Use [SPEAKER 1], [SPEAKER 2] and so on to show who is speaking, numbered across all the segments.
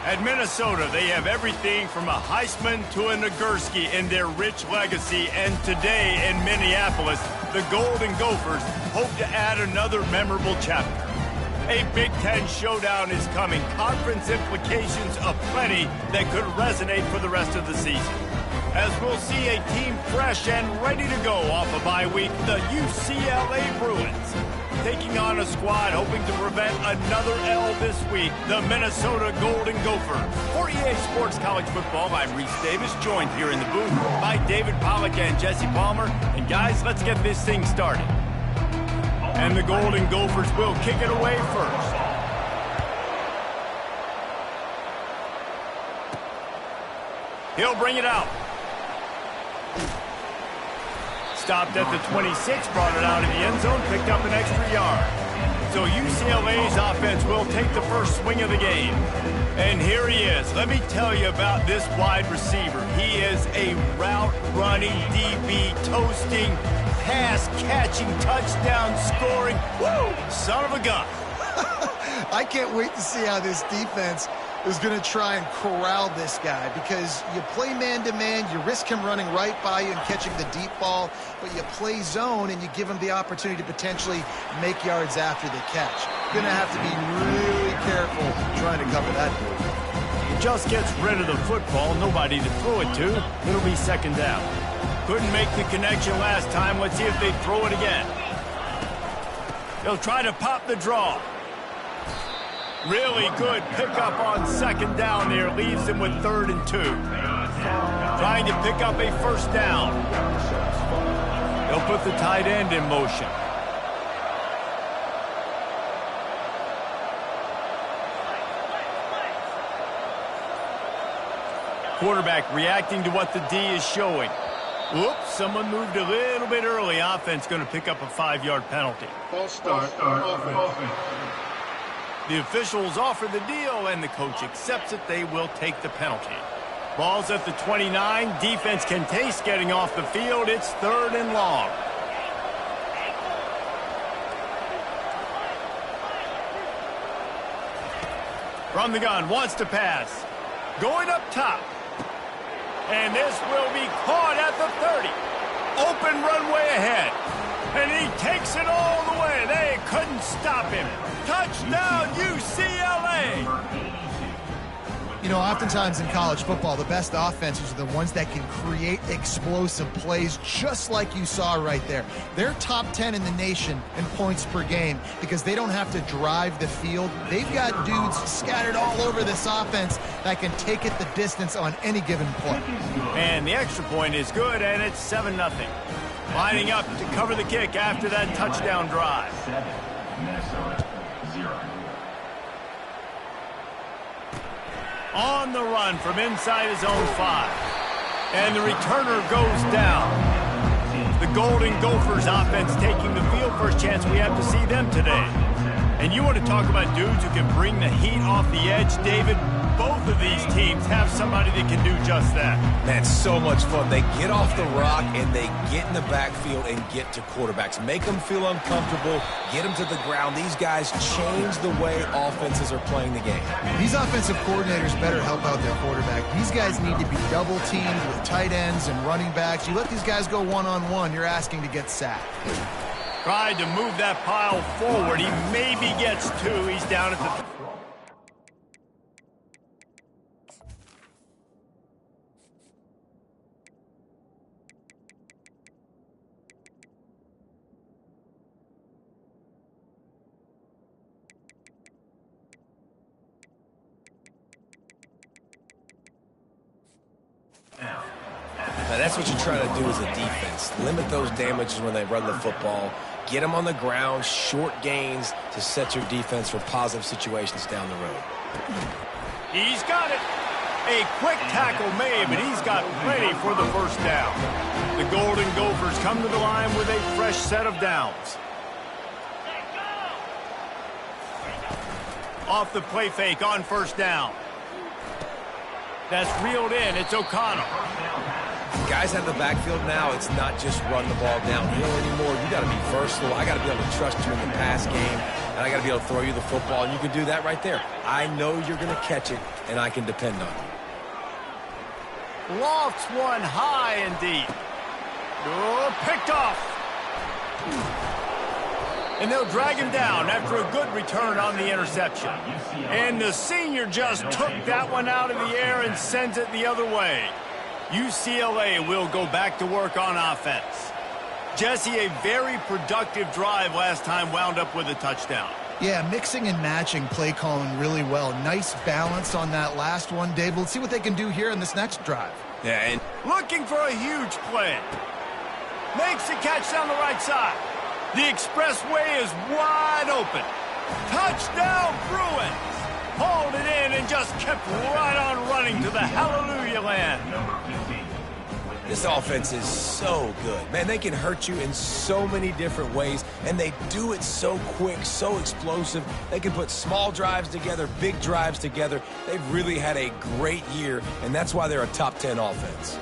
[SPEAKER 1] At Minnesota, they have everything from a Heisman to a Nagurski in their rich legacy. And today in Minneapolis, the Golden Gophers hope to add another memorable chapter. A Big Ten showdown is coming. Conference implications aplenty that could resonate for the rest of the season. As we'll see a team fresh and ready to go off a bye week, the UCLA Bruins. Taking on a squad hoping to prevent another L this week, the Minnesota Golden Gophers. For EA Sports College Football, I'm Reese Davis, joined here in the booth by David Pollack and Jesse Palmer. And guys, let's get this thing started. And the Golden Gophers will kick it away first. He'll bring it out. Stopped at the 26, brought it out of the end zone, picked up an extra yard. So UCLA's offense will take the first swing of the game. And here he is. Let me tell you about this wide receiver. He is a route-running DB, toasting, pass-catching, touchdown-scoring, woo, son of a gun.
[SPEAKER 2] I can't wait to see how this defense is going to try and corral this guy, because you play man-to-man, you risk him running right by you and catching the deep ball, but you play zone and you give him the opportunity to potentially make yards after the catch. You're going to have to be really careful trying to cover that dude.
[SPEAKER 1] He just gets rid of the football, nobody to throw it to. It'll be second down. Couldn't make the connection last time. Let's see if they throw it again. They'll try to pop the draw. Really good pickup on second down there. Leaves him with 3rd and 2. Trying to pick up a first down. They'll put the tight end in motion. Quarterback reacting to what the D is showing. Whoops, someone moved a little bit early. Offense going to pick up a 5-yard penalty.
[SPEAKER 3] False start. Offense.
[SPEAKER 1] The officials offer the deal, and the coach accepts it. They will take the penalty. Ball's at the 29. Defense can taste getting off the field. It's 3rd and long. From the gun, wants to pass. Going up top. And this will be caught at the 30. Open runway ahead. And he takes it all the way. They couldn't stop him. Touchdown, UCLA!
[SPEAKER 2] You know, oftentimes in college football, the best offenses are the ones that can create explosive plays, just like you saw right there. They're top 10 in the nation in points per game because they don't have to drive the field. They've got dudes scattered all over this offense that can take it the distance on any given play.
[SPEAKER 1] And the extra point is good, and it's 7-0. Lining up to cover the kick after that touchdown drive.
[SPEAKER 3] Minnesota 0.
[SPEAKER 1] On the run from inside his own 5. And the returner goes down. The Golden Gophers offense taking the field. First chance we have to see them today. And you want to talk about dudes who can bring the heat off the edge, David? Both of these teams have somebody that can do just that.
[SPEAKER 4] Man, so much fun. They get off the rock and they get in the backfield and get to quarterbacks. Make them feel uncomfortable, get them to the ground. These guys change the way offenses are playing the game.
[SPEAKER 2] These offensive coordinators better help out their quarterback. These guys need to be double-teamed with tight ends and running backs. You let these guys go one-on-one, you're asking to get sacked.
[SPEAKER 1] Tried to move that pile forward. He maybe gets 2. He's down at the...
[SPEAKER 4] Now, that's what you're trying to do as a defense. Limit those damages when they run the football. Get them on the ground, short gains to set your defense for positive situations down the road.
[SPEAKER 1] He's got it. A quick tackle made, but he's got plenty for the first down. The Golden Gophers come to the line with a fresh set of downs. Off the play fake on first down. That's reeled in. It's O'Connell.
[SPEAKER 4] guys out of the backfield now, it's not just run the ball downhill anymore. You got to be versatile. I got to be able to trust you in the pass game, and I got to be able to throw you the football, and you can do that right there. I know you're going to catch it, and I can depend on you.
[SPEAKER 1] Lofts one high and deep. Oh, picked off. And they'll drag him down after a good return on the interception. And the senior just took that one out of the air and sends it the other way. UCLA will go back to work on offense. Jesse, a very productive drive last time wound up with a touchdown.
[SPEAKER 2] Yeah, mixing and matching play calling really well. Nice balance on that last one, Dave. Let's see what they can do here in this next drive.
[SPEAKER 1] Yeah, and looking for a huge play. Makes the catch down the right side. The expressway is wide open. Touchdown, Bruins! Hauled it in and just kept right on running to the hallelujah land.
[SPEAKER 4] This offense is so good. Man, they can hurt you in so many different ways, and they do it so quick, so explosive. They can put small drives together, big drives together. They've really had a great year, and that's why they're a top 10 offense.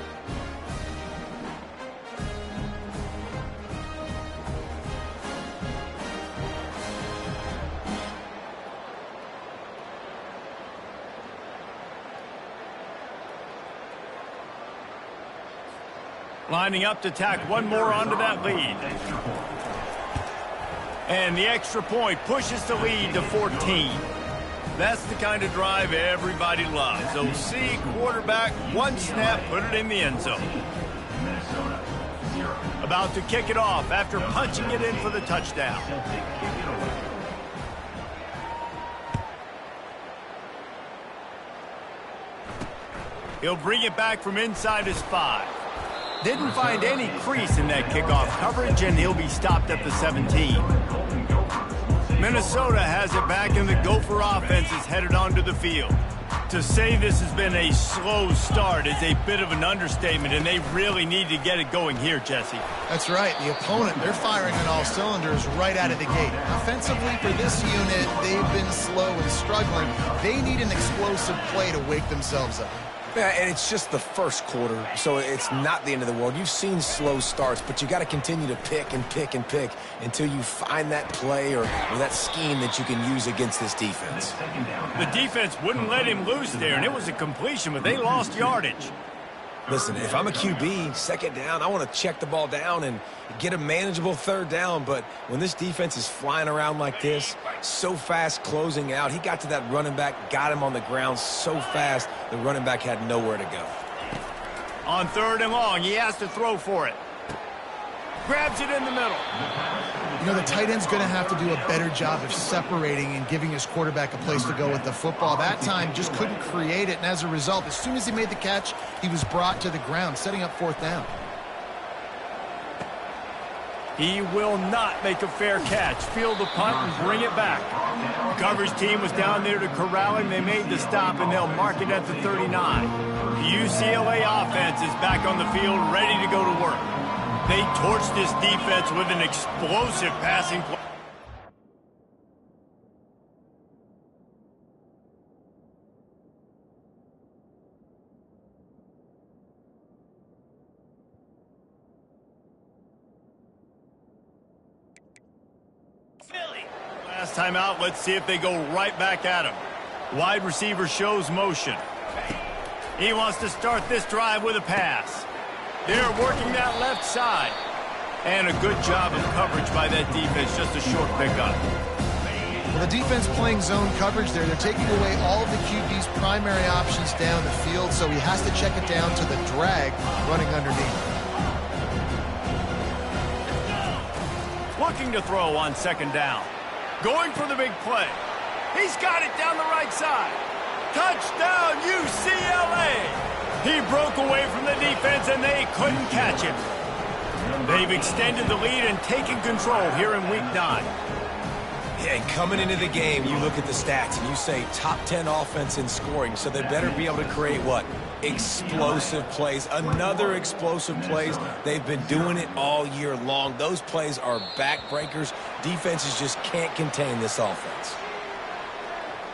[SPEAKER 1] Lining up to tack one more onto that lead. And the extra point pushes the lead to 14. That's the kind of drive everybody loves. OC, quarterback, one snap, put it in the end zone. About to kick it off after punching it in for the touchdown. He'll bring it back from inside his 5. Didn't find any crease in that kickoff coverage, and he'll be stopped at the 17. Minnesota has it back, and the Gopher offense is headed onto the field. To say this has been a slow start is a bit of an understatement, and they really need to get it going here, Jesse.
[SPEAKER 2] That's right. The opponent, they're firing on all cylinders right out of the gate. Offensively, for this unit, they've been slow and struggling. They need an explosive play to wake themselves up.
[SPEAKER 4] Yeah, and it's just the first quarter, so it's not the end of the world. You've seen slow starts, but you got to continue to pick and pick and pick until you find that play or that scheme that you can use against this defense.
[SPEAKER 1] The defense wouldn't let him loose there, and it was a completion, but they lost yardage.
[SPEAKER 4] Listen, if I'm a QB, second down, I want to check the ball down and get a manageable third down. But when this defense is flying around like this, so fast closing out, he got to that running back, got him on the ground so fast, the running back had nowhere to go.
[SPEAKER 1] On 3rd and long, he has to throw for it. Grabs it in the middle.
[SPEAKER 2] You know, the tight end's going to have to do a better job of separating and giving his quarterback a place to go with the football. That time just couldn't create it, and as a result, as soon as he made the catch, he was brought to the ground, setting up 4th down.
[SPEAKER 1] He will not make a fair catch. Field the punt and bring it back. The coverage team was down there to corral him. They made the stop, and they'll mark it at the 39. The UCLA offense is back on the field, ready to go to work. They torched this defense with an explosive passing play. Last time out, let's see if they go right back at him. Wide receiver shows motion. He wants to start this drive with a pass. They're working that left side. And a good job of coverage by that defense, just a short pickup.
[SPEAKER 2] Well, the defense playing zone coverage there. They're taking away all of the QB's primary options down the field, so he has to check it down to the drag running underneath.
[SPEAKER 1] Looking to throw on 2nd down. Going for the big play. He's got it down the right side. Touchdown, UCLA! He broke away from the defense, and they couldn't catch him. They've extended the lead and taken control here in Week 9.
[SPEAKER 4] Yeah, and coming into the game, you look at the stats, and you say top 10 offense in scoring, so they better be able to create what? Explosive plays. Another explosive plays. They've been doing it all year long. Those plays are backbreakers. Defenses just can't contain this offense.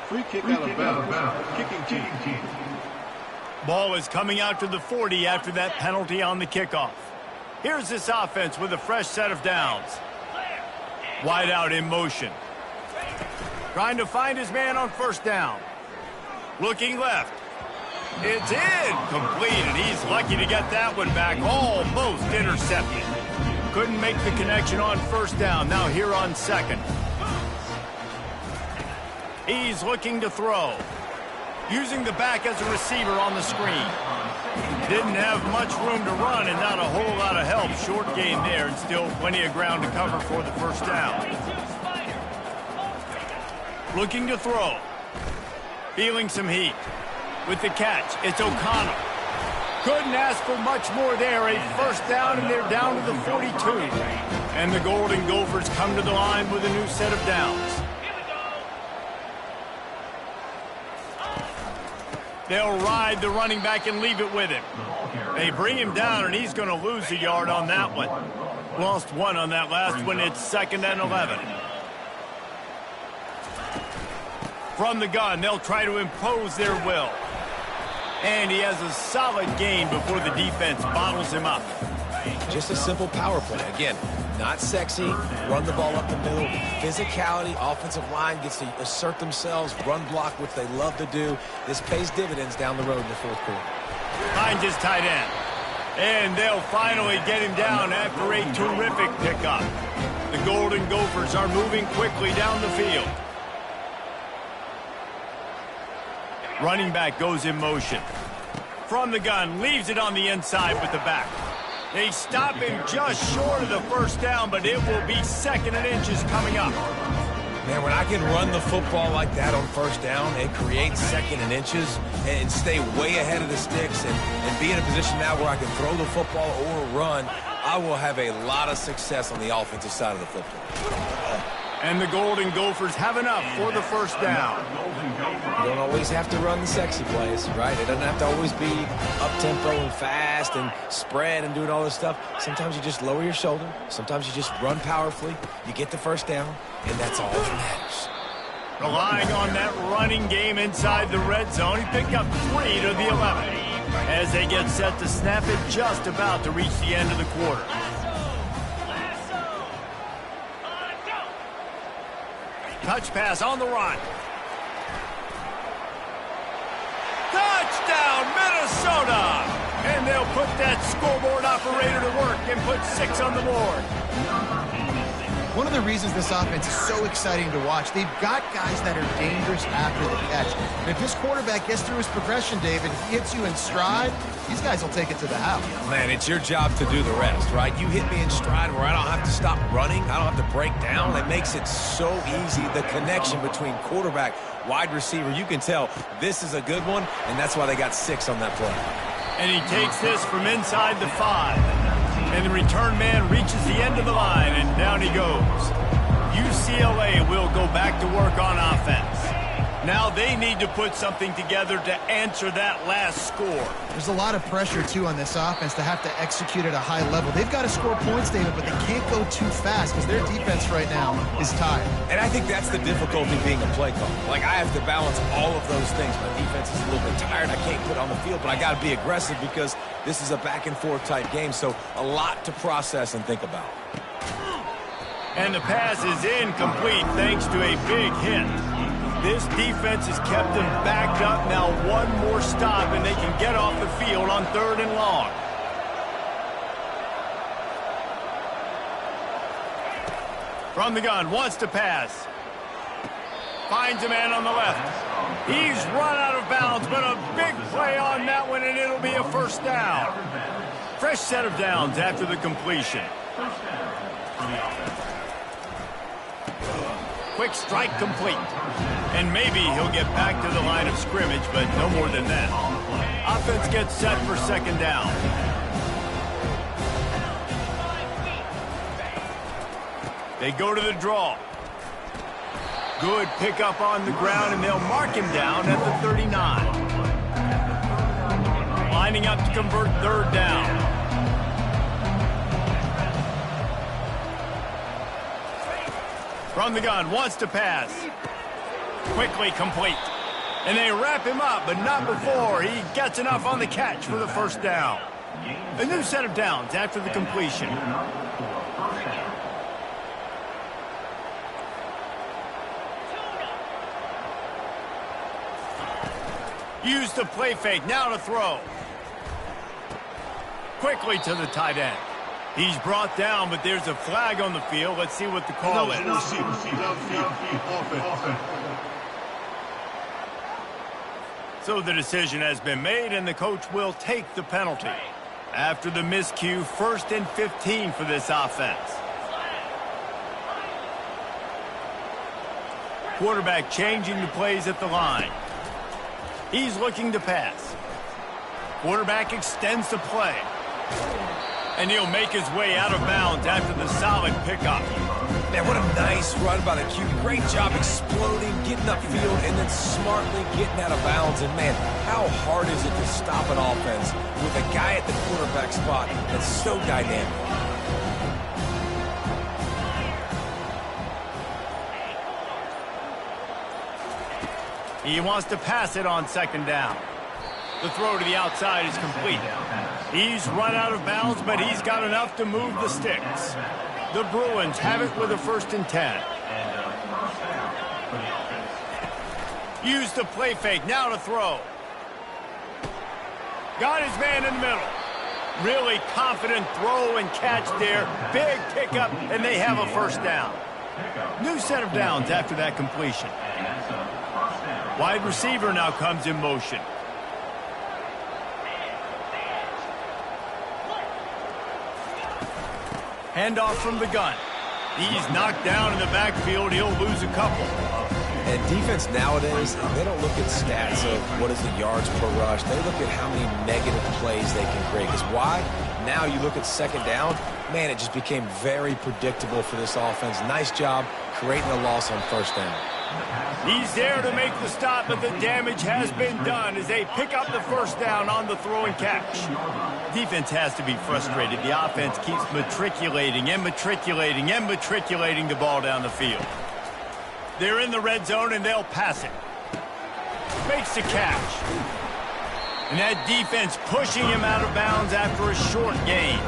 [SPEAKER 3] Free kick out of bounds. Kicking team.
[SPEAKER 1] Ball is coming out to the 40 after that penalty on the kickoff. Here's this offense with a fresh set of downs. Wide out in motion. Trying to find his man on first down. Looking left. It's incomplete, and he's lucky to get that one back. Almost intercepted. Couldn't make the connection on first down. Now here on second. He's looking to throw. Using the back as a receiver on the screen. Didn't have much room to run and not a whole lot of help. Short gain there and still plenty of ground to cover for the first down. Looking to throw. Feeling some heat. With the catch, it's O'Connell. Couldn't ask for much more there. A first down, and they're down to the 42. And the Golden Gophers come to the line with a new set of downs. They'll ride the running back and leave it with him. They bring him down, and he's going to lose a yard on that one. Lost one on that last one. It's 2nd and 11. From the gun, they'll try to impose their will. And he has a solid gain before the defense bottles him up.
[SPEAKER 4] Just a simple power play. Again, not sexy, run the ball up the middle. Physicality, offensive line gets to assert themselves, run block, which they love to do. This pays dividends down the road in the fourth quarter.
[SPEAKER 1] Finds his tight end. And they'll finally get him down after a terrific pickup. The Golden Gophers are moving quickly down the field. Running back goes in motion. From the gun, leaves it on the inside with the back. They stop him just short of the first down, but it will be 2nd and inches coming up.
[SPEAKER 4] Man, when I can run the football like that on first down and create 2nd and inches and stay way ahead of the sticks and be in a position now where I can throw the football or run, I will have a lot of success on the offensive side of the football.
[SPEAKER 1] And the Golden Gophers have enough for the first down.
[SPEAKER 4] You don't always have to run the sexy plays, right? It doesn't have to always be up-tempo and fast and spread and doing all this stuff. Sometimes you just lower your shoulder. Sometimes you just run powerfully. You get the first down, and that's all that matters.
[SPEAKER 1] Relying on that running game inside the red zone, he picked up 3 to the 11. As they get set to snap it, just about to reach the end of the quarter. Touch pass on the run. Touchdown, Minnesota! And they'll put that scoreboard operator to work and put 6 on the board.
[SPEAKER 2] One of the reasons this offense is so exciting to watch, they've got guys that are dangerous after the catch. And if this quarterback gets through his progression, David, he hits you in stride, these guys will take it to the house.
[SPEAKER 4] Man, it's your job to do the rest, right? You hit me in stride where I don't have to stop running. I don't have to break down. It makes it so easy. The connection between quarterback, wide receiver, you can tell this is a good one, and that's why they got 6 on that play.
[SPEAKER 1] And he takes this from inside the 5. And the return man reaches the end of the line, and down he goes. UCLA will go back to work on offense. Now they need to put something together to answer that last score.
[SPEAKER 2] There's a lot of pressure, too, on this offense to have to execute at a high level. They've got to score points, David, but they can't go too fast because their defense right now is tired.
[SPEAKER 4] And I think that's the difficulty being a play caller. Like, I have to balance all of those things. My defense is a little bit tired. I can't put on the field, but I got to be aggressive because this is a back-and-forth type game, so a lot to process and think about.
[SPEAKER 1] And the pass is incomplete thanks to a big hit. This defense has kept them backed up. Now one more stop, and they can get off the field on 3rd and long. From the gun, wants to pass. Finds a man on the left. He's run out of bounds, but a big play on that one, and it'll be a first down. Fresh set of downs after the completion. Quick strike complete. And maybe he'll get back to the line of scrimmage, but no more than that. Offense gets set for 2nd down. They go to the draw. Good pickup on the ground, and they'll mark him down at the 39. Lining up to convert 3rd down. From the gun, wants to pass. Quickly complete. And they wrap him up, but not before he gets enough on the catch for the first down. A new set of downs after the completion. Used the play fake, now to throw. Quickly to the tight end. He's brought down, but there's a flag on the field. Let's see what the call is. So the decision has been made, and the coach will take the penalty. After the miscue, 1st and 15 for this offense. Quarterback changing the plays at the line. He's looking to pass. Quarterback extends the play. And he'll make his way out of bounds after the solid pickup.
[SPEAKER 4] Man, what a nice run by the QB. Great job exploding, getting upfield, and then smartly getting out of bounds. And, man, how hard is it to stop an offense with a guy at the quarterback spot that's so dynamic?
[SPEAKER 1] He wants to pass it on 2nd down. The throw to the outside is complete. He's run out of bounds, but he's got enough to move the sticks. The Bruins have it with a 1st and 10. Used the play fake, now to throw. Got his man in the middle. Really confident throw and catch there. Big pickup, and they have a 1st down. New set of downs after that completion. Wide receiver now comes in motion. Handoff from the gun. He's knocked down in the backfield. He'll lose a couple.
[SPEAKER 4] And defense nowadays, they don't look at stats of what is the yards per rush. They look at how many negative plays they can create. Because why? Now you look at 2nd down, man, it just became very predictable for this offense. Nice job creating a loss on 1st down.
[SPEAKER 1] He's there to make the stop, but the damage has been done as they pick up the 1st down on the throw and catch. Defense has to be frustrated. The offense keeps matriculating and matriculating and matriculating the ball down the field. They're in the red zone, and they'll pass it. Makes the catch. And that defense pushing him out of bounds after a short gain.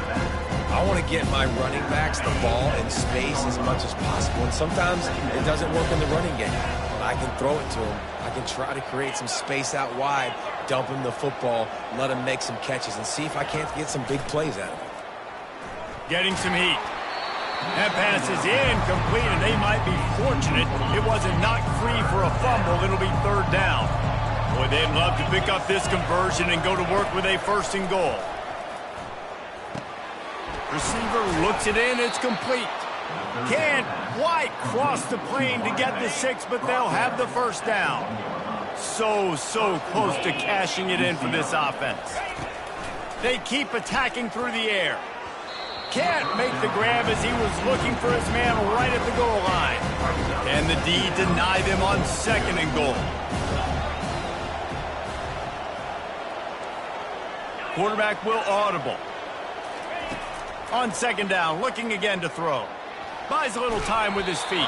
[SPEAKER 4] I want to get my running backs the ball in space as much as possible. And sometimes it doesn't work in the running game. But I can throw it to him. I can try to create some space out wide, dump him the football, let him make some catches, and see if I can't get some big plays out of it.
[SPEAKER 1] Getting some heat. That pass is incomplete, and they might be fortunate it wasn't knocked free for a fumble. It'll be 3rd down. Boy, they'd love to pick up this conversion and go to work with a 1st and goal. Receiver looks it in. It's complete. Can't quite cross the plane to get the 6, but they'll have the 1st down. So close to cashing it in for this offense. They keep attacking through the air. Can't make the grab as he was looking for his man right at the goal line. And the D deny them on 2nd and goal. Quarterback will audible. On 2nd down, looking again to throw. Buys a little time with his feet.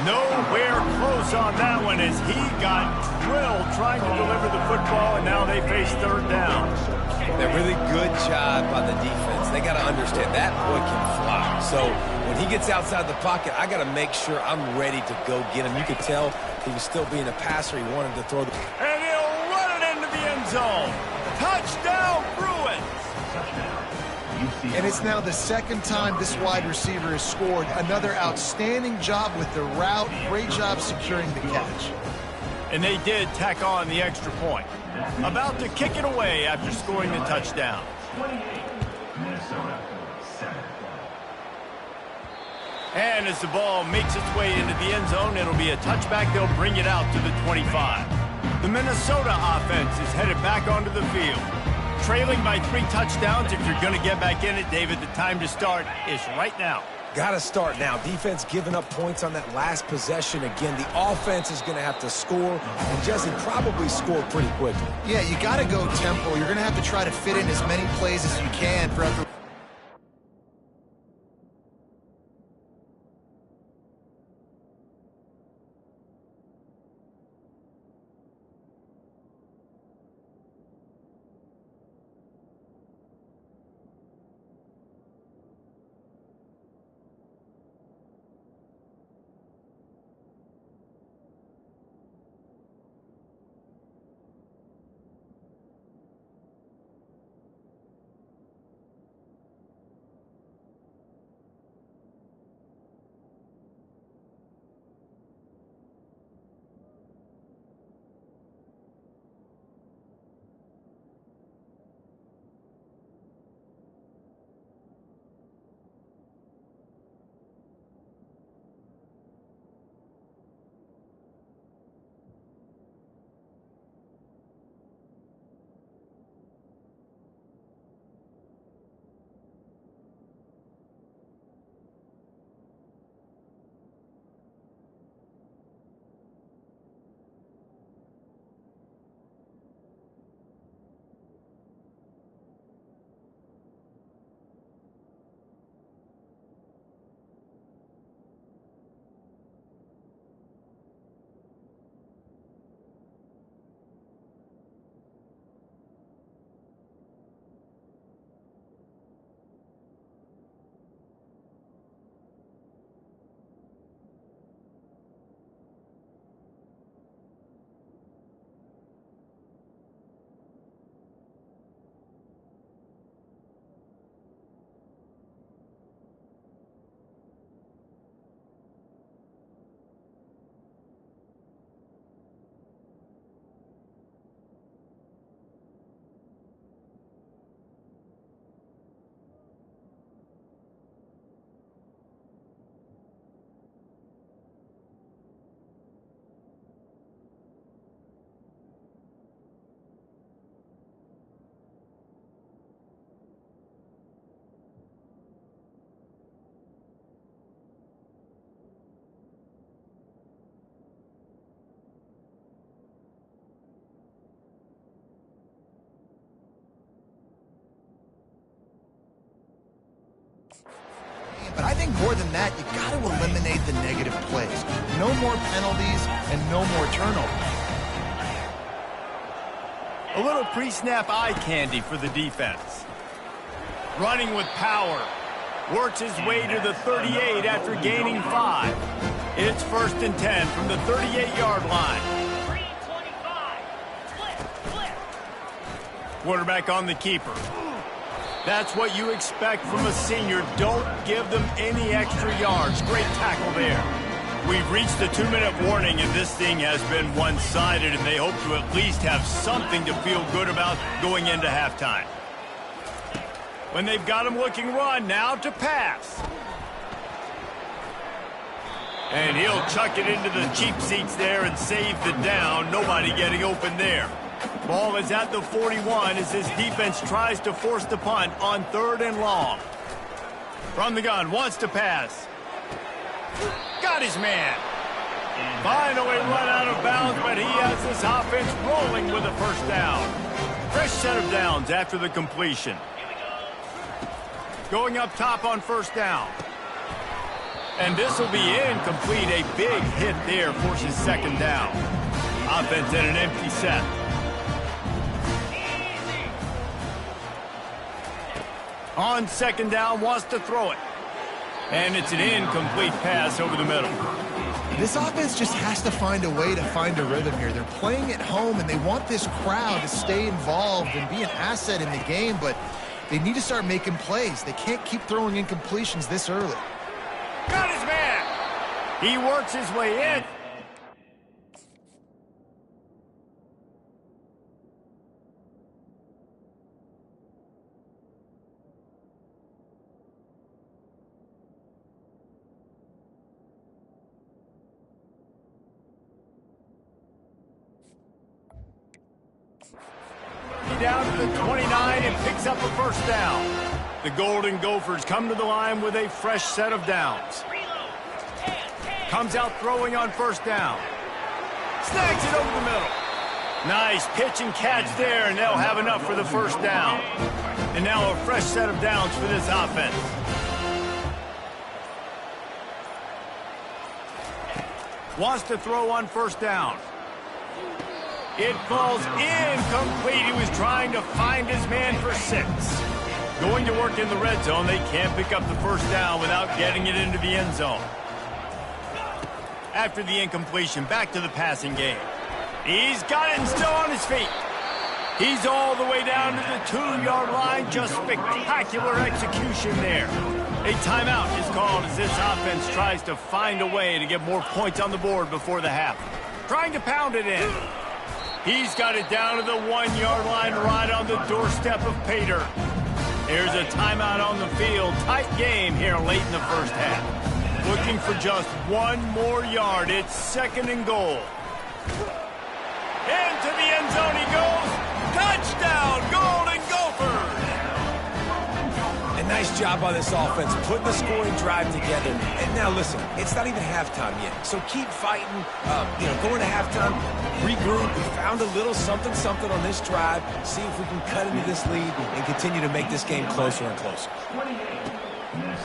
[SPEAKER 1] Nowhere close on that one as he got drilled trying to deliver the football, and now they face 3rd down.
[SPEAKER 4] A really good job by the defense. They got to understand that boy can fly. So when he gets outside the pocket, I got to make sure I'm ready to go get him. You could tell he was still being a passer. He wanted to throw the...
[SPEAKER 1] And he'll run it into the end zone. Touchdown, Bruins!
[SPEAKER 2] And it's now the 2nd time this wide receiver has scored. Another outstanding job with the route. Great job securing the catch.
[SPEAKER 1] And they did tack on the extra point. About to kick it away after scoring the touchdown. And as the ball makes its way into the end zone, it'll be a touchback. They'll bring it out to the 25. The Minnesota offense is headed back onto the field. Trailing by 3 touchdowns. If you're going to get back in it, David, the time to start is right now.
[SPEAKER 4] Got to start now. Defense giving up points on that last possession. Again, the offense is going to have to score, and Jesse probably score pretty quickly.
[SPEAKER 2] Yeah, you got to go tempo. You're going to have to try to fit in as many plays as you can for every... But I think more than that, you got to eliminate the negative plays. No more penalties and no more turnovers.
[SPEAKER 1] A little pre-snap eye candy for the defense. Running with power. Works his way to the 38 after gaining 5. It's 1st and 10 from the 38-yard line. Quarterback on the keeper. That's what you expect from a senior. Don't give them any extra yards. Great tackle there. We've reached the 2-minute warning, and this thing has been one-sided, and they hope to at least have something to feel good about going into halftime. When they've got him looking run, now to pass. And he'll chuck it into the cheap seats there and save the down. Nobody getting open there. Ball is at the 41 as this defense tries to force the punt on 3rd and long. From the gun, wants to pass. Got his man. Finally run out of bounds, but he has this offense rolling with a 1st down. Fresh set of downs after the completion. Going up top on 1st down. And this will be incomplete. A big hit there forces 2nd down. Offense in an empty set. On 2nd down, wants to throw it. And it's an incomplete pass over the middle.
[SPEAKER 2] This offense just has to find a way to find a rhythm here. They're playing at home, and they want this crowd to stay involved and be an asset in the game, but they need to start making plays. They can't keep throwing incompletions this early.
[SPEAKER 1] Got his man. He works his way in. Down to the 29 and picks up a 1st down. The Golden Gophers come to the line with a fresh set of downs. Comes out throwing on 1st down. Snags it over the middle. Nice pitch and catch there, and they'll have enough for the 1st down. And now a fresh set of downs for this offense. Wants to throw on 1st down. It falls incomplete. He was trying to find his man for 6. Going to work in the red zone. They can't pick up the 1st down without getting it into the end zone. After the incompletion, back to the passing game. He's got it and still on his feet. He's all the way down to the 2-yard line. Just spectacular execution there. A timeout is called as this offense tries to find a way to get more points on the board before the half. Trying to pound it in. He's got it down to the 1-yard line right on the doorstep of Pater. Here's a timeout on the field. Tight game here late in the 1st half. Looking for just 1 more yard. It's 2nd and goal. Into the end zone he goes. Touchdown, Golden Gophers!
[SPEAKER 4] A nice job on this offense, putting the scoring drive together. And now listen, it's not even halftime yet, so keep fighting. Going to halftime, regroup. We found a little something on this drive. See if we can cut into this lead and continue to make this game closer and closer.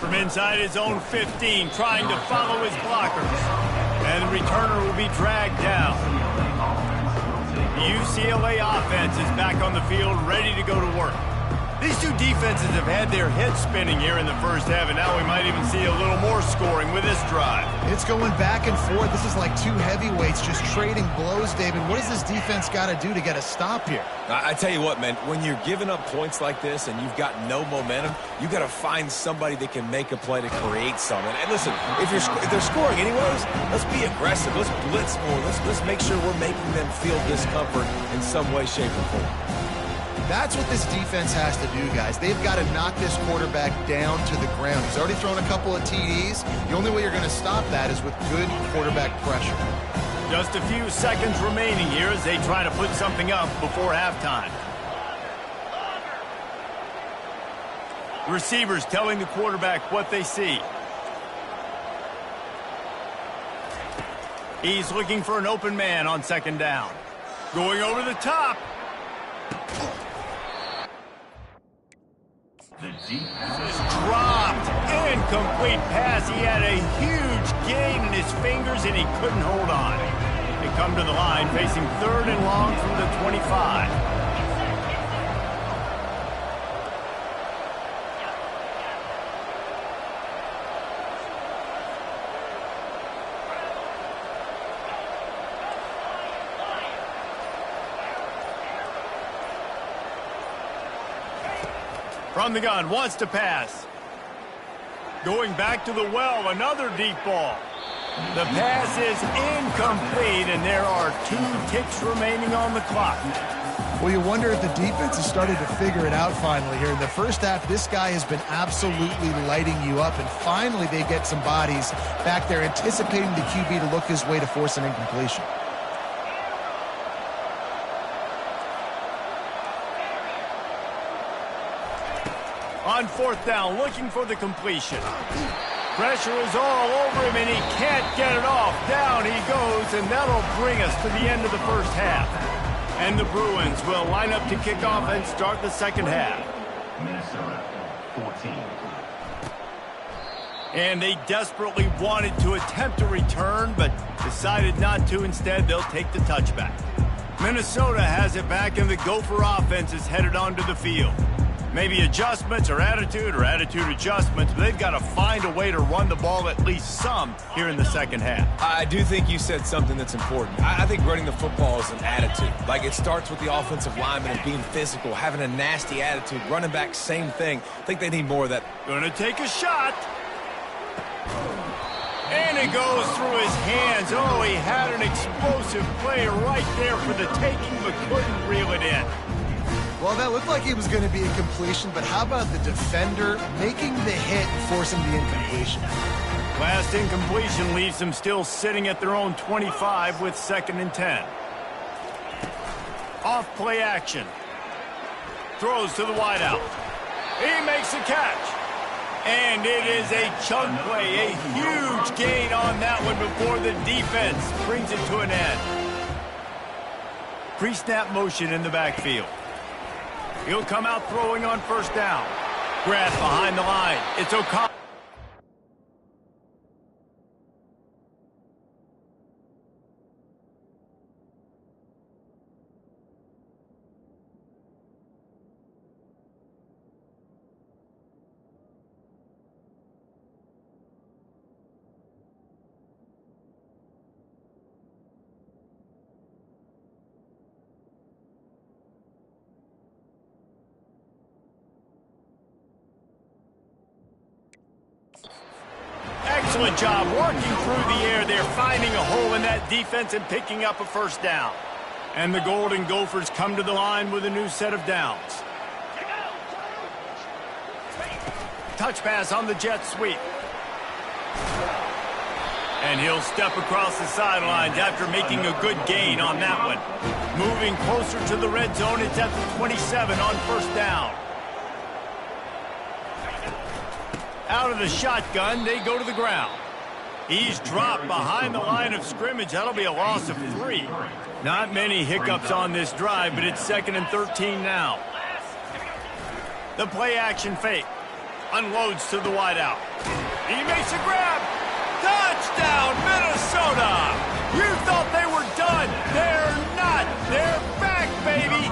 [SPEAKER 1] From inside his own 15, trying to follow his blockers. And the returner will be dragged down. The UCLA offense is back on the field, ready to go to work. These two defenses have had their heads spinning here in the 1st half, and now we might even see a little more scoring with this drive.
[SPEAKER 2] It's going back and forth. This is like 2 heavyweights just trading blows, David. What does this defense got to do to get a stop here?
[SPEAKER 4] I tell you what, man, when you're giving up points like this and you've got no momentum, you got to find somebody that can make a play to create something. And listen, if they're scoring anyways, let's be aggressive. Let's blitz more. Let's make sure we're making them feel discomfort in some way, shape, or form.
[SPEAKER 2] That's what this defense has to do, guys. They've got to knock this quarterback down to the ground. He's already thrown a couple of TDs. The only way you're going to stop that is with good quarterback pressure.
[SPEAKER 1] Just a few seconds remaining here as they try to put something up before halftime. Receivers telling the quarterback what they see. He's looking for an open man on 2nd down. Going over the top.
[SPEAKER 3] The deep pass
[SPEAKER 1] Is dropped. incomplete pass. He had a huge gain in his fingers, and he couldn't hold on. They come to the line, facing 3rd and long from the 25. From the gun, wants to pass. Going back to the well, another deep ball. The pass is incomplete, and there are 2 ticks remaining on the clock.
[SPEAKER 2] Well, you wonder if the defense has started to figure it out finally here. In the first half, this guy has been absolutely lighting you up, and finally they get some bodies back there anticipating the QB to look his way to force an incompletion.
[SPEAKER 1] On 4th down, looking for the completion. Pressure is all over him, and he can't get it off. Down he goes, and that'll bring us to the end of the first half. And the Bruins will line up to kick off and start the second half.
[SPEAKER 3] Minnesota, 14.
[SPEAKER 1] And they desperately wanted to attempt a return, but decided not to. Instead, they'll take the touchback. Minnesota has it back, and the Gopher offense is headed onto the field. Maybe adjustments or attitude adjustments, but they've got to find a way to run the ball at least some here in the second half.
[SPEAKER 4] I do think you said something that's important. I think running the football is an attitude. Like, it starts with the offensive lineman and being physical, having a nasty attitude. Running back, same thing. I think they need more of that.
[SPEAKER 1] Gonna take a shot. And it goes through his hands. Oh, he had an explosive play right there for the taking, but couldn't reel it in.
[SPEAKER 2] Well, that looked like it was going to be a completion, but how about the defender making the hit and forcing the incompletion?
[SPEAKER 1] Last incompletion leaves them still sitting at their own 25 with 2nd and 10. Off play action. Throws to the wideout. He makes a catch. And it is a chunk play, a huge gain on that one before the defense brings it to an end. Pre-snap motion in the backfield. He'll come out throwing on 1st down. Grab behind the line. It's O'Connor. Excellent job working through the air there, finding a hole in that defense and picking up a 1st down. And the Golden Gophers come to the line with a new set of downs. Touch pass on the jet sweep. And he'll step across the sidelines after making a good gain on that one. Moving closer to the red zone, it's at the 27 on 1st down. Out of the shotgun, they go to the ground. He's dropped behind the line of scrimmage. That'll be a loss of 3. Not many hiccups on this drive, but it's 2nd and 13 now. The play action fake. Unloads to the wideout. He makes a grab. Touchdown, Minnesota! You thought they were done. They're not. They're back, baby.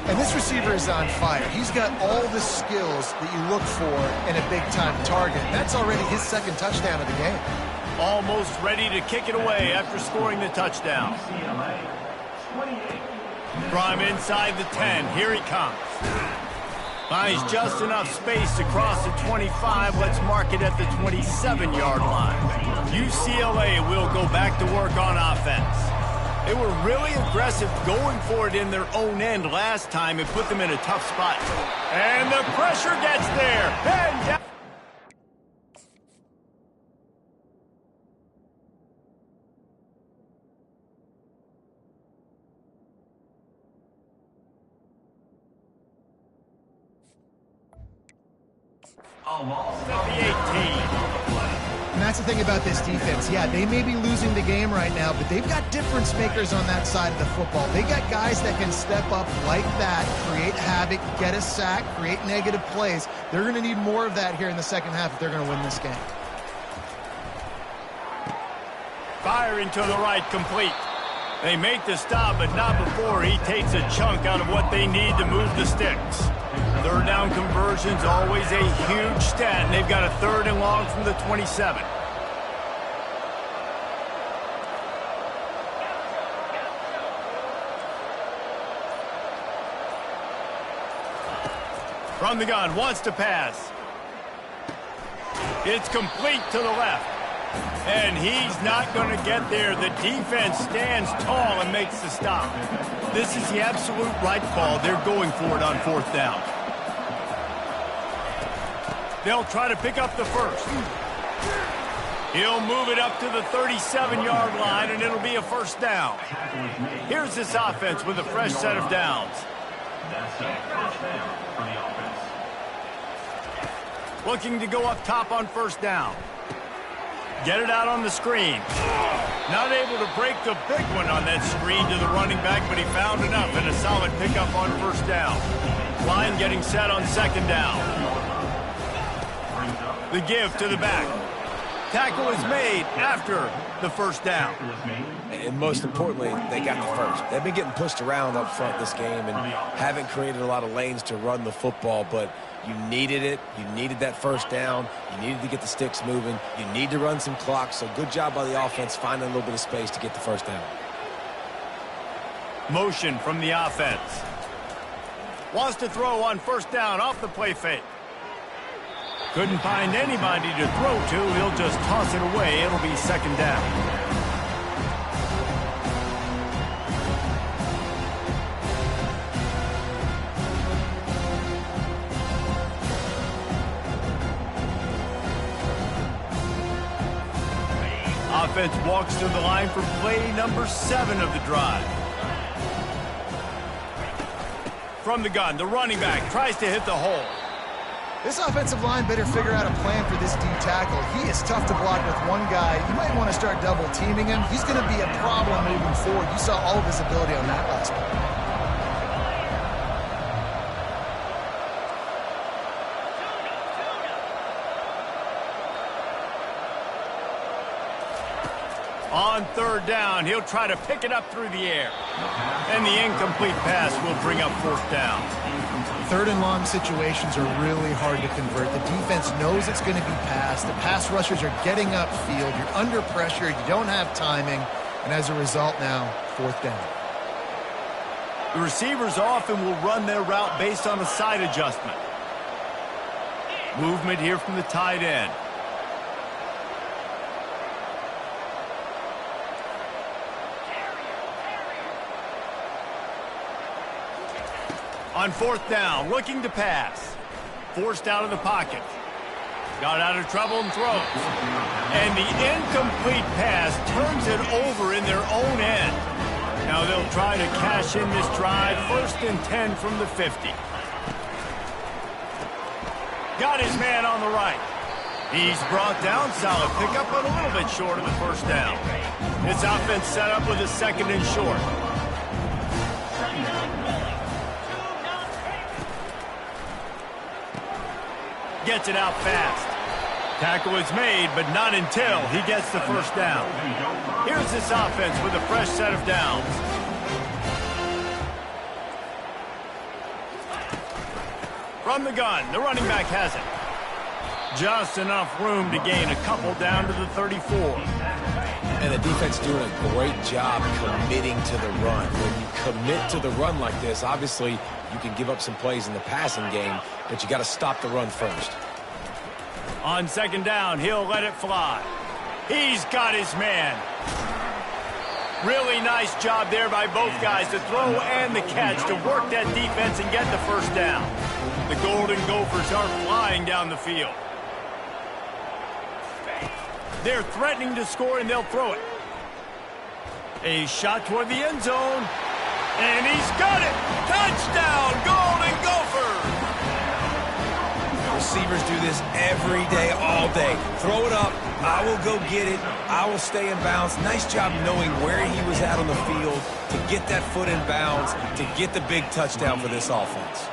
[SPEAKER 2] And this receiver is on fire. He's got all the skills that you look for in a big-time target. That's already his 2nd touchdown of the game.
[SPEAKER 1] Almost ready to kick it away after scoring the touchdown.
[SPEAKER 3] UCLA, 28.
[SPEAKER 1] From inside the 10, here he comes. Finds just enough space to cross the 25. Let's mark it at the 27-yard line. UCLA will go back to work on offense. They were really aggressive going for it in their own end last time and put them in a tough spot. And the pressure gets there. And down.
[SPEAKER 3] A loss
[SPEAKER 1] At the 18.
[SPEAKER 2] And that's the thing about this defense. Yeah, they may be losing the game right now, but they've got difference makers on that side of the football. They got guys that can step up like that, create havoc, get a sack, create negative plays. They're going to need more of that here in the second half if they're going to win this game.
[SPEAKER 1] Firing to the right, complete. They make the stop, but not before he takes a chunk out of what they need to move the sticks. Third down conversion's always a huge stat, and they've got a 3rd and long from the 27. From the gun, wants to pass. It's complete to the left. And he's not going to get there. The defense stands tall and makes the stop. This is the absolute right call. They're going for it on 4th down. They'll try to pick up the first. He'll move it up to the 37-yard line, and it'll be a 1st down. Here's this offense with a fresh set of downs.
[SPEAKER 3] That's a 1st down for the offense.
[SPEAKER 1] Looking to go up top on 1st down. Get it out on the screen. Not able to break the big one on that screen to the running back, but he found enough and a solid pickup on 1st down. Line getting set on 2nd down. The give to the back. Tackle is made after the 1st down.
[SPEAKER 4] And most importantly, they got the first. They've been getting pushed around up front this game and haven't created a lot of lanes to run the football, but you needed it. You needed that 1st down. You needed to get the sticks moving. You need to run some clock, so good job by the offense finding a little bit of space to get the 1st down.
[SPEAKER 1] Motion from the offense. Wants to throw on 1st down off the play fake. Couldn't find anybody to throw to. He'll just toss it away. It'll be 2nd down. Offense walks to the line for play number 7 of the drive. From the gun, the running back tries to hit the hole.
[SPEAKER 2] This offensive line better figure out a plan for this D tackle. He is tough to block with one guy. You might want to start double teaming him. He's going to be a problem moving forward. You saw all of his ability on that last play.
[SPEAKER 1] On 3rd down, he'll try to pick it up through the air. And the incomplete pass will bring up 4th down.
[SPEAKER 2] 3rd and long situations are really hard to convert. The defense knows it's going to be passed. The pass rushers are getting upfield. You're under pressure. You don't have timing. And as a result now, 4th down.
[SPEAKER 1] The receivers often will run their route based on a side adjustment. Movement here from the tight end. On 4th down, looking to pass. Forced out of the pocket. Got out of trouble and throws. And the incomplete pass turns it over in their own end. Now they'll try to cash in this drive. 1st and 10 from the 50. Got his man on the right. He's brought down, solid pickup, but a little bit short of the 1st down. This offense set up with a 2nd and short. Gets it out fast. Tackle is made, but not until he gets the 1st down. Here's this offense with a fresh set of downs. From the gun, the running back has it. Just enough room to gain a couple down to the 34.
[SPEAKER 4] And the defense doing a great job committing to the run. When you commit to the run like this, obviously you can give up some plays in the passing game, but you got to stop the run first.
[SPEAKER 1] On 2nd down, he'll let it fly. He's got his man. Really nice job there by both guys, the throw and the catch, to work that defense and get the 1st down. The Golden Gophers are flying down the field. They're threatening to score, and they'll throw it. A shot toward the end zone. And he's got it! Touchdown, Golden Gophers!
[SPEAKER 4] receivers do this every day, all day. Throw it up. I will go get it. I will stay in bounds. Nice job knowing where he was at on the field to get that foot in bounds, to get the big touchdown for this offense.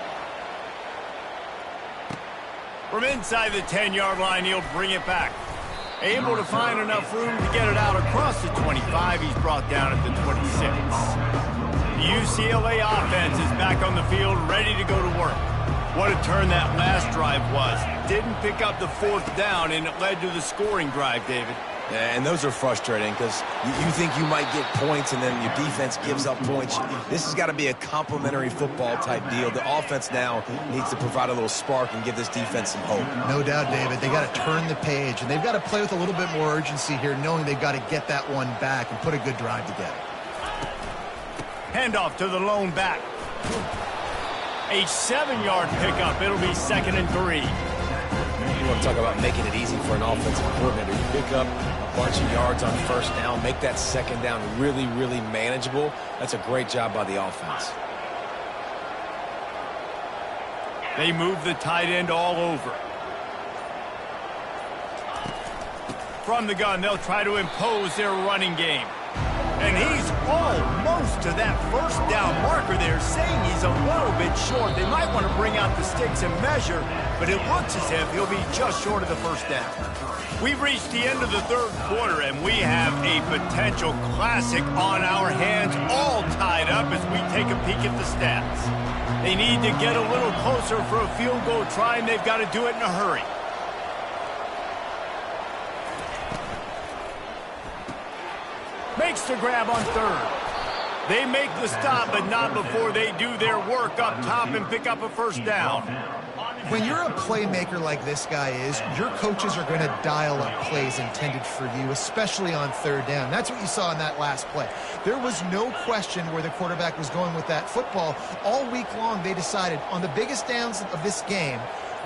[SPEAKER 1] From inside the 10-yard line, he'll bring it back. Able to find enough room to get it out across the 25. He's brought down at the 26. The UCLA offense is back on the field, ready to go to work. What a turn that last drive was. Didn't pick up the 4th down, and it led to the scoring drive, David.
[SPEAKER 4] Yeah, and those are frustrating because you think you might get points and then your defense gives up points. This has got to be a complementary football type deal. The offense now needs to provide a little spark and give this defense some hope.
[SPEAKER 2] No doubt, David. They got to turn the page, and they've got to play with a little bit more urgency here, knowing they've got to get that one back and put a good drive together.
[SPEAKER 1] Handoff to the lone back. A 7-yard pickup. It'll be 2nd and 3.
[SPEAKER 4] You want to talk about making it easy for an offensive coordinator. You pick up a bunch of yards on 1st down, make that 2nd down really, really manageable. That's a great job by the offense.
[SPEAKER 1] They move the tight end all over. From the gun, they'll try to impose their running game. And he's almost to that 1st down marker there, saying he's a little bit short. They might want to bring out the sticks and measure, but it looks as if he'll be just short of the 1st down. We've reached the end of the 3rd quarter, and we have a potential classic on our hands, all tied up as we take a peek at the stats. They need to get a little closer for a field goal try, and they've got to do it in a hurry. Makes the grab on 3rd. They make the stop, but not before they do their work up top and pick up a 1st down.
[SPEAKER 2] When you're a playmaker like this guy is, your coaches are going to dial up plays intended for you, especially on 3rd down. That's what you saw in that last play. There was no question where the quarterback was going with that football. All week long, they decided on the biggest downs of this game,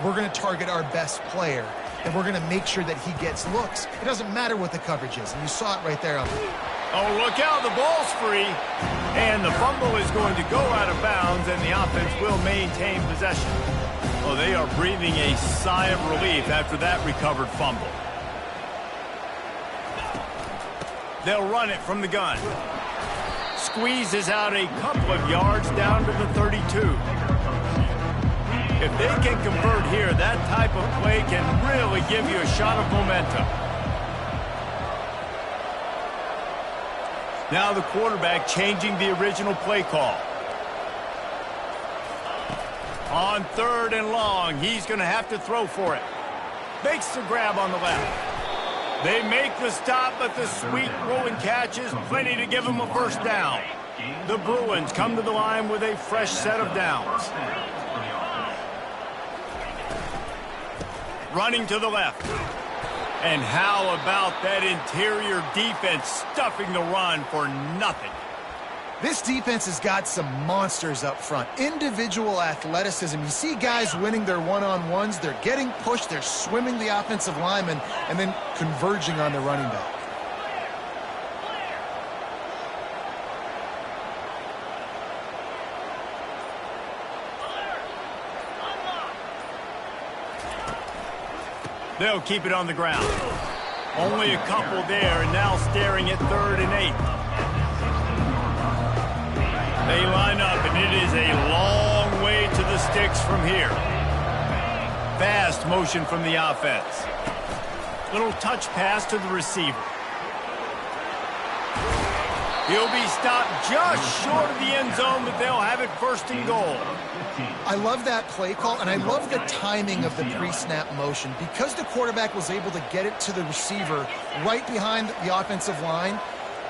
[SPEAKER 2] we're going to target our best player, and we're going to make sure that he gets looks. It doesn't matter what the coverage is, and you saw it right there on the...
[SPEAKER 1] Oh, look out, the ball's free. And the fumble is going to go out of bounds, and the offense will maintain possession. Oh, they are breathing a sigh of relief after that recovered fumble. They'll run it from the gun. Squeezes out a couple of yards down to the 32. If they can convert here, that type of play can really give you a shot of momentum. Now the quarterback changing the original play call. On 3rd and long, he's going to have to throw for it. Makes the grab on the left. They make the stop, but the sweet throw and catch is plenty to give them a 1st down. The Bruins come to the line with a fresh set of downs. Running to the left. And how about that interior defense stuffing the run for nothing?
[SPEAKER 2] This defense has got some monsters up front. Individual athleticism. You see guys winning their one-on-ones. They're getting pushed. They're swimming the offensive lineman and then converging on the running back.
[SPEAKER 1] They'll keep it on the ground. Only a couple there, and now staring at 3rd and 8. They line up, and it is a long way to the sticks from here. Fast motion from the offense. Little touch pass to the receiver. He'll be stopped just short of the end zone, but they'll have it 1st and goal.
[SPEAKER 2] I love that play call, and I love the timing of the pre-snap motion. Because the quarterback was able to get it to the receiver right behind the offensive line,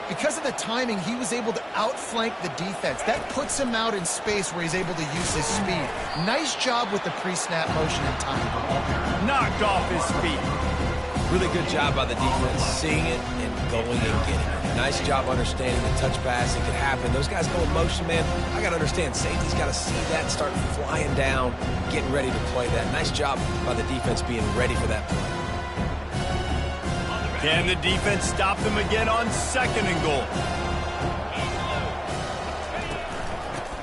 [SPEAKER 2] because of the timing, he was able to outflank the defense. That puts him out in space where he's able to use his speed. Nice job with the pre-snap motion and timing.
[SPEAKER 1] Knocked off his feet.
[SPEAKER 4] Really good job by the defense, seeing it and going and getting it. Nice job understanding the touch pass. It could happen. Those guys go in motion, man. I got to understand, safety's got to see that and start flying down, getting ready to play that. Nice job by the defense being ready for that play.
[SPEAKER 1] Can the defense stop them again on 2nd and goal?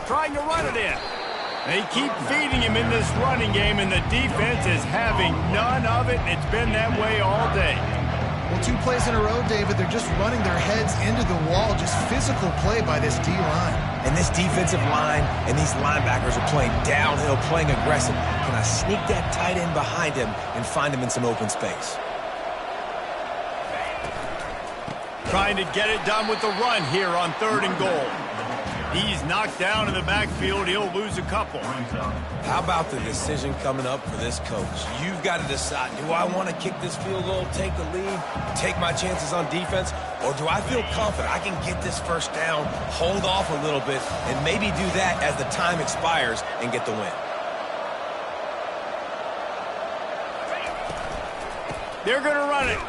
[SPEAKER 1] Trying to run it in. They keep feeding him in this running game, and the defense is having none of it, and it's been that way all day.
[SPEAKER 2] Well, 2 plays in a row, David, they're just running their heads into the wall. Just physical play by this D-line.
[SPEAKER 4] And this defensive line and these linebackers are playing downhill, playing aggressive. Can I sneak that tight end behind him and find him in some open space?
[SPEAKER 1] Trying to get it done with the run here on 3rd and goal. He's knocked down in the backfield. He'll lose a couple.
[SPEAKER 4] How about the decision coming up for this coach? You've got to decide, do I want to kick this field goal, take the lead, take my chances on defense, or do I feel confident I can get this first down, hold off a little bit, and maybe do that as the time expires and get the win?
[SPEAKER 1] They're going to run it.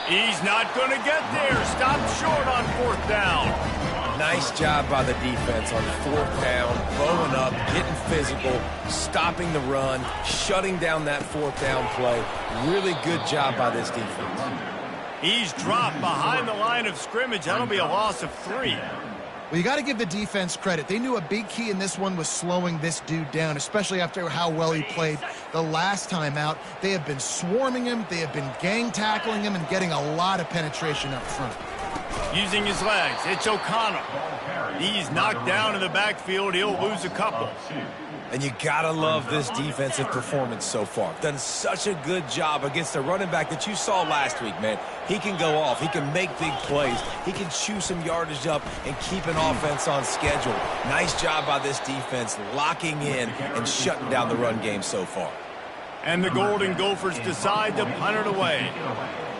[SPEAKER 1] He's not going to get there. Stopped short on 4th down.
[SPEAKER 4] Nice job by the defense on 4th down, blowing up, getting physical, stopping the run, shutting down that 4th down play. Really good job by this defense.
[SPEAKER 1] He's dropped behind the line of scrimmage. That'll be a loss of 3.
[SPEAKER 2] Well, you got to give the defense credit. They knew a big key in this one was slowing this dude down, especially after how well he played the last time out. They have been swarming him. They have been gang tackling him and getting a lot of penetration up front.
[SPEAKER 1] Using his legs, it's O'Connell. He's knocked down in the backfield. He'll lose a couple.
[SPEAKER 4] And you gotta love this defensive performance so far. Done such a good job against the running back that you saw last week, man. He can go off. He can make big plays. He can chew some yardage up and keep an offense on schedule. Nice job by this defense locking in and shutting down the run game so far.
[SPEAKER 1] And the Golden Gophers decide to punt it away.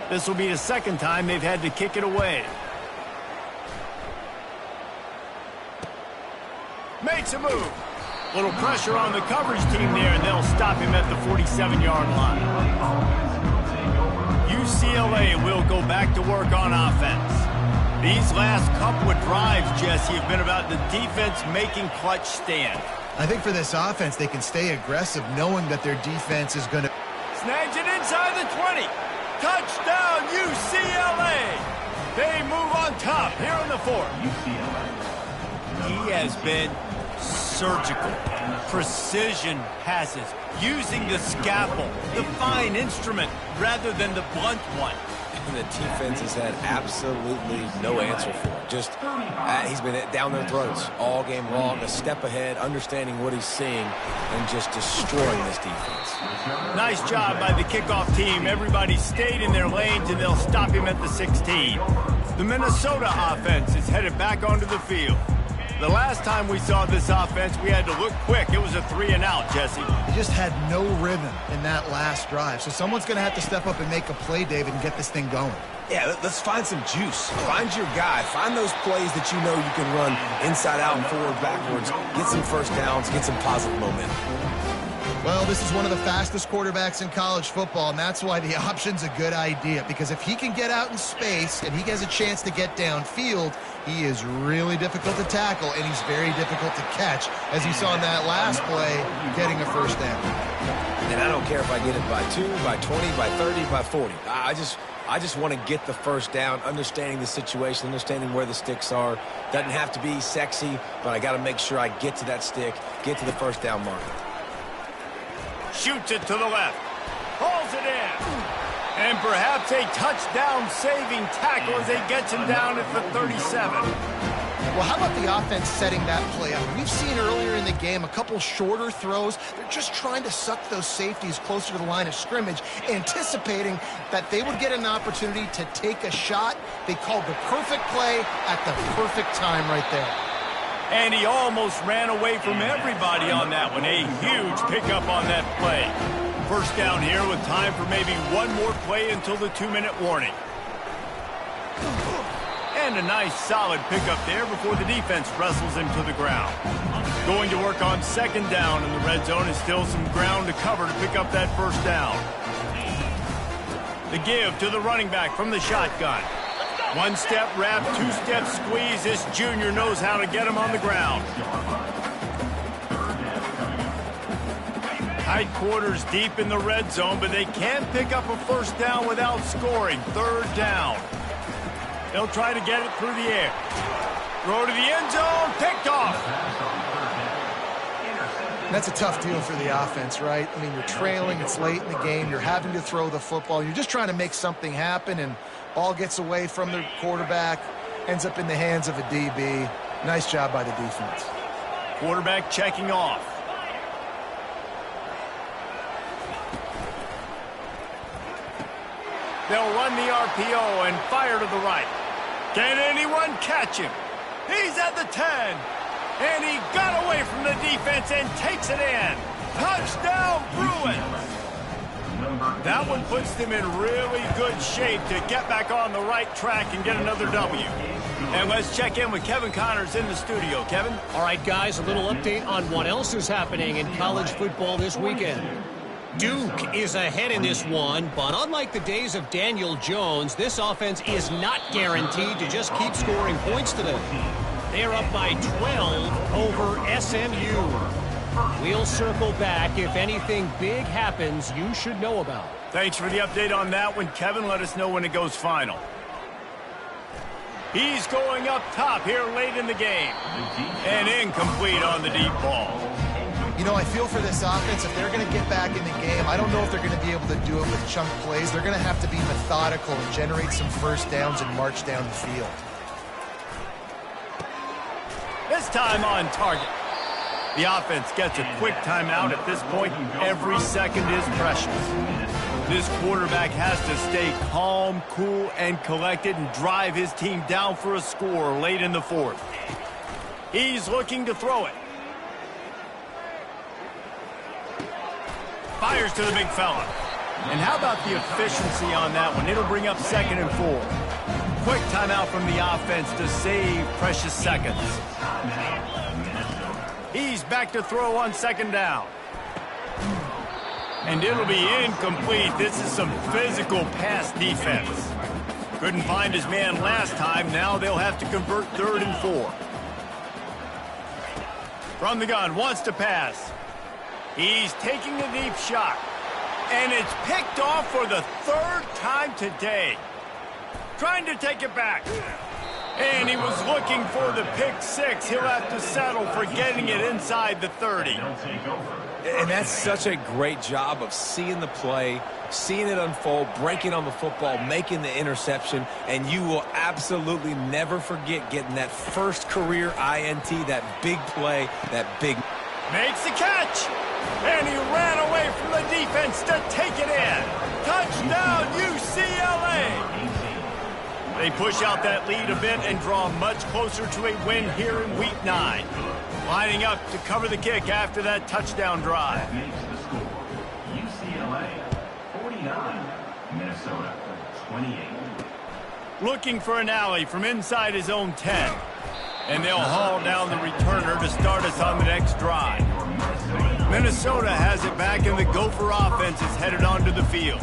[SPEAKER 1] This will be the 2nd time they've had to kick it away. Makes a move. Little pressure on the coverage team there, and they'll stop him at the 47-yard line. UCLA will go back to work on offense. These last couple of drives, Jesse, have been about the defense making clutch stand.
[SPEAKER 2] I think for this offense, they can stay aggressive knowing that their defense is going to...
[SPEAKER 1] Snags it inside the 20. Touchdown, UCLA. They move on top here on the 4th. He has been surgical. Precision passes. Using the scalpel, the fine instrument, rather than the blunt one.
[SPEAKER 4] The defense has had absolutely no answer for it. Just, he's been down their throats all game long, a step ahead, understanding what he's seeing, and just destroying this defense.
[SPEAKER 1] Nice job by the kickoff team. Everybody stayed in their lanes, and they'll stop him at the 16. The Minnesota offense is headed back onto the field. The last time we saw this offense, we had to look quick. It was a 3-and-out, Jesse.
[SPEAKER 2] They just had no rhythm in that last drive. So someone's going to have to step up and make a play, David, and get this thing going.
[SPEAKER 4] Yeah, let's find some juice. Find your guy. Find those plays that you know you can run inside out, forward, backwards. Get some first downs. Get some positive momentum.
[SPEAKER 2] Well, this is one of the fastest quarterbacks in college football, and that's why the option's a good idea. Because if he can get out in space and he has a chance to get downfield, he is really difficult to tackle, and he's very difficult to catch, as you saw in that last play, getting a first down.
[SPEAKER 4] And I don't care if I get it by 2, by 20, by 30, by 40. I just want to get the first down, understanding the situation, understanding where the sticks are. Doesn't have to be sexy, but I got to make sure I get to that stick, get to the first down marker.
[SPEAKER 1] Shoots it to the left. Hauls it in. And perhaps a touchdown-saving tackle as they gets him down at the 37.
[SPEAKER 2] Well, how about the offense setting that play up? We've seen earlier in the game a couple shorter throws. They're just trying to suck those safeties closer to the line of scrimmage, anticipating that they would get an opportunity to take a shot. They called the perfect play at the perfect time right there.
[SPEAKER 1] And he almost ran away from everybody on that one. A huge pickup on that play. First down here with time for maybe one more play until the 2-minute warning. And a nice solid pickup there before the defense wrestles him to the ground. Going to work on 2nd down in the red zone is still some ground to cover to pick up that first down. The give to the running back from the shotgun. 1-step wrap, 2-step squeeze. This junior knows how to get him on the ground. Tight quarters deep in the red zone, but they can't pick up a first down without scoring. 3rd down. They'll try to get it through the air. Throw to the end zone, picked off.
[SPEAKER 2] And that's a tough deal for the offense, right? I mean, you're trailing, it's late in the game, you're having to throw the football, you're just trying to make something happen, and ball gets away from the quarterback, ends up in the hands of a DB. Nice job by the defense.
[SPEAKER 1] Quarterback checking off. They'll run the RPO and fire to the right. Can anyone catch him? He's at the 10. And he got away from the defense and takes it in. Touchdown, Bruins. That one puts them in really good shape to get back on the right track and get another W. And let's check in with Kevin Connors in the studio. Kevin?
[SPEAKER 5] All right, guys, a little update on what else is happening in college football this weekend. Duke is ahead in this one, but unlike the days of Daniel Jones, this offense is not guaranteed to just keep scoring points today. They're up by 12 over SMU. We'll circle back if anything big happens you should know about.
[SPEAKER 1] Thanks for the update on that one, Kevin. Let us know when it goes final. He's going up top here late in the game. And incomplete on the deep ball.
[SPEAKER 2] You know, I feel for this offense, if they're going to get back in the game, I don't know if they're going to be able to do it with chunk plays. They're going to have to be methodical and generate some first downs and march down the field.
[SPEAKER 1] This time on target. The offense gets a quick timeout at this point. Every second is precious. This quarterback has to stay calm, cool, and collected and drive his team down for a score late in the fourth. He's looking to throw it. Fires to the big fella. And how about the efficiency on that one? It'll bring up 2nd and 4. Quick timeout from the offense to save precious seconds. He's back to throw on 2nd down. And it'll be incomplete. This is some physical pass defense. Couldn't find his man last time. Now they'll have to convert 3rd and 4. From the gun, wants to pass. He's taking a deep shot. And it's picked off for the 3rd time today. Trying to take it back. And he was looking for the pick 6. He'll have to settle for getting it inside the 30.
[SPEAKER 4] And that's such a great job of seeing the play, seeing it unfold, breaking on the football, making the interception, and you will absolutely never forget getting that first career INT, that big play, that big...
[SPEAKER 1] Makes the catch, and he ran away from the defense to take it in. Touchdown, UCLA! They push out that lead a bit and draw much closer to a win here in Week 9. Lining up to cover the kick after that touchdown drive.
[SPEAKER 3] Makes the score. UCLA 49, Minnesota 28.
[SPEAKER 1] Looking for an alley from inside his own 10. And they'll haul down the returner to start us on the next drive. Minnesota has it back, and the Gopher offense is headed onto the field.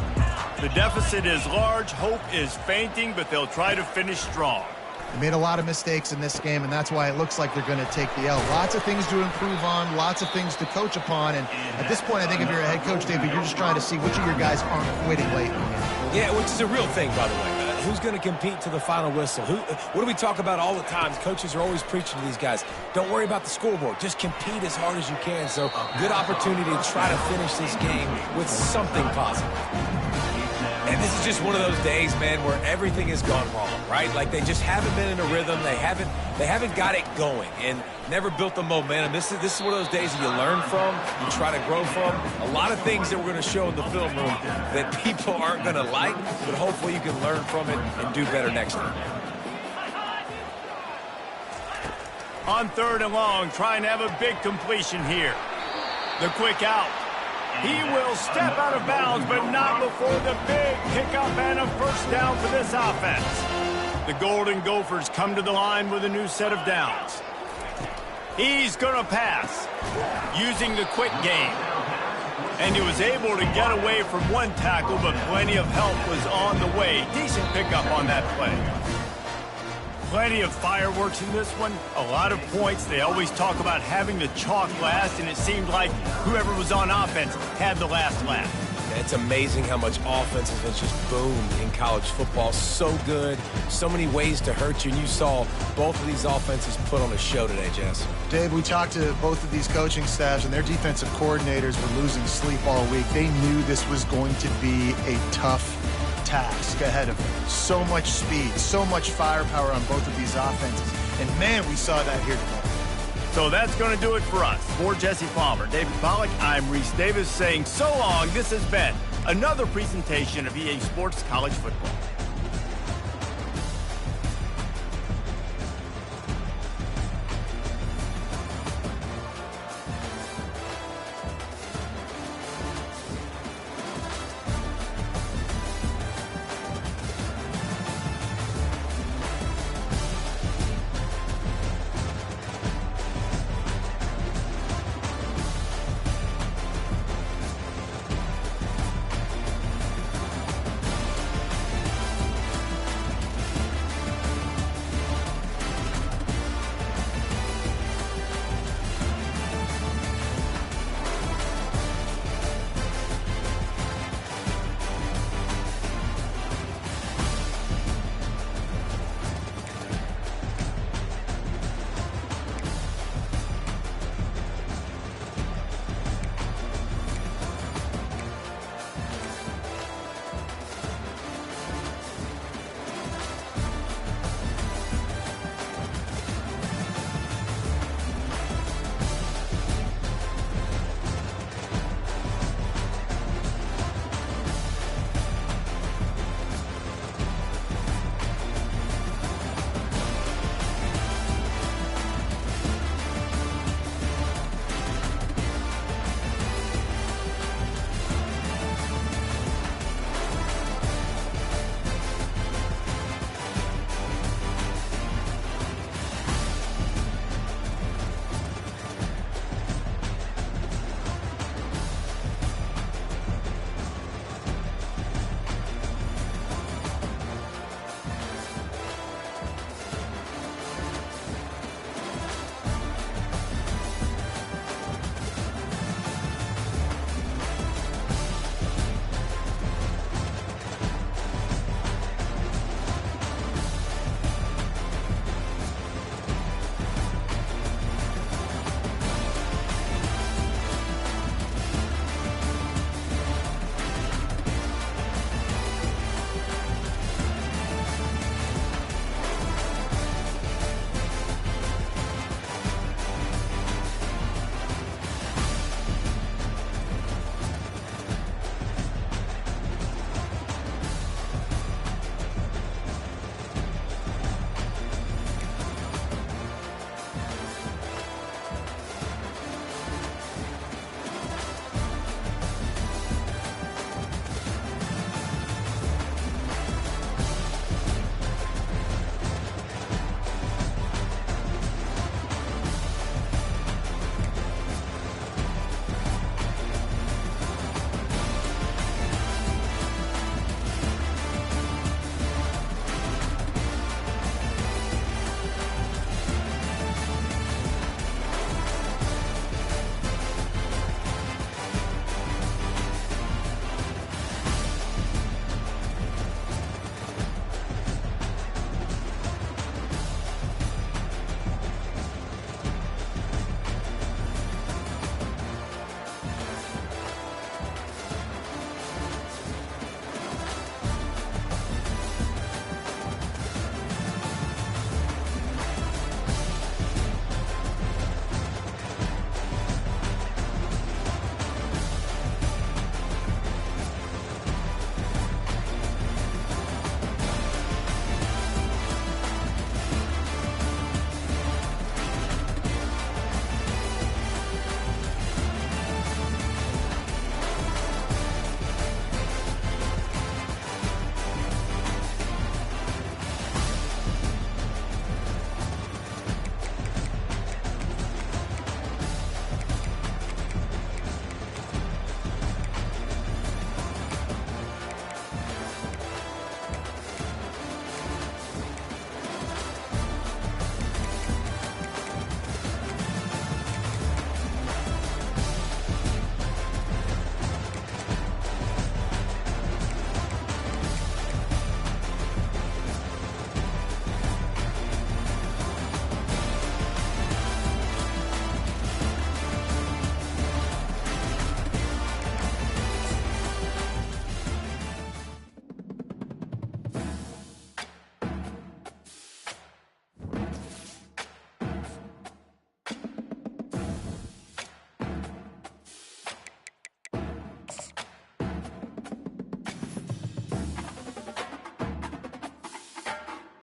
[SPEAKER 1] The deficit is large, hope is fainting, but they'll try to finish strong.
[SPEAKER 2] They made a lot of mistakes in this game, and that's why it looks like they're going to take the L. Lots of things to improve on, lots of things to coach upon, and at this point, I think if you're a head coach, David, you're just trying to see which of your guys aren't quitting late in the game.
[SPEAKER 4] Yeah, which is a real thing, by the way. Who's going to compete to the final whistle? What do we talk about all the time? Coaches are always preaching to these guys. Don't worry about the scoreboard. Just compete as hard as you can. So, good opportunity to try to finish this game with something positive. And this is just one of those days, man, where everything has gone wrong, right? Like they just haven't been in a rhythm. They haven't got it going and never built the momentum. This is one of those days that you learn from, you try to grow from. A lot of things that we're going to show in the film room that people aren't going to like, but hopefully you can learn from it and do better next time.
[SPEAKER 1] On 3rd and long, trying to have a big completion here. The quick out. He will step out of bounds, but not before the big pickup and a first down for this offense. The Golden Gophers come to the line with a new set of downs. He's going to pass, using the quick game. And he was able to get away from one tackle, but plenty of help was on the way. Decent pickup on that play. Plenty of fireworks in this one, a lot of points. They always talk about having the chalk last, and it seemed like whoever was on offense had the last laugh.
[SPEAKER 4] It's amazing how much offense has just boomed in college football. So good, so many ways to hurt you, and you saw both of these offenses put on a show today, Jess.
[SPEAKER 2] Dave, we talked to both of these coaching staffs, and their defensive coordinators were losing sleep all week. They knew this was going to be a tough task ahead of them. So much speed, so much firepower on both of these offenses. And, man, we saw that here today.
[SPEAKER 1] So that's going to do it for us. For Jesse Palmer, David Pollack, I'm Reese Davis saying so long. This has been another presentation of EA Sports College Football.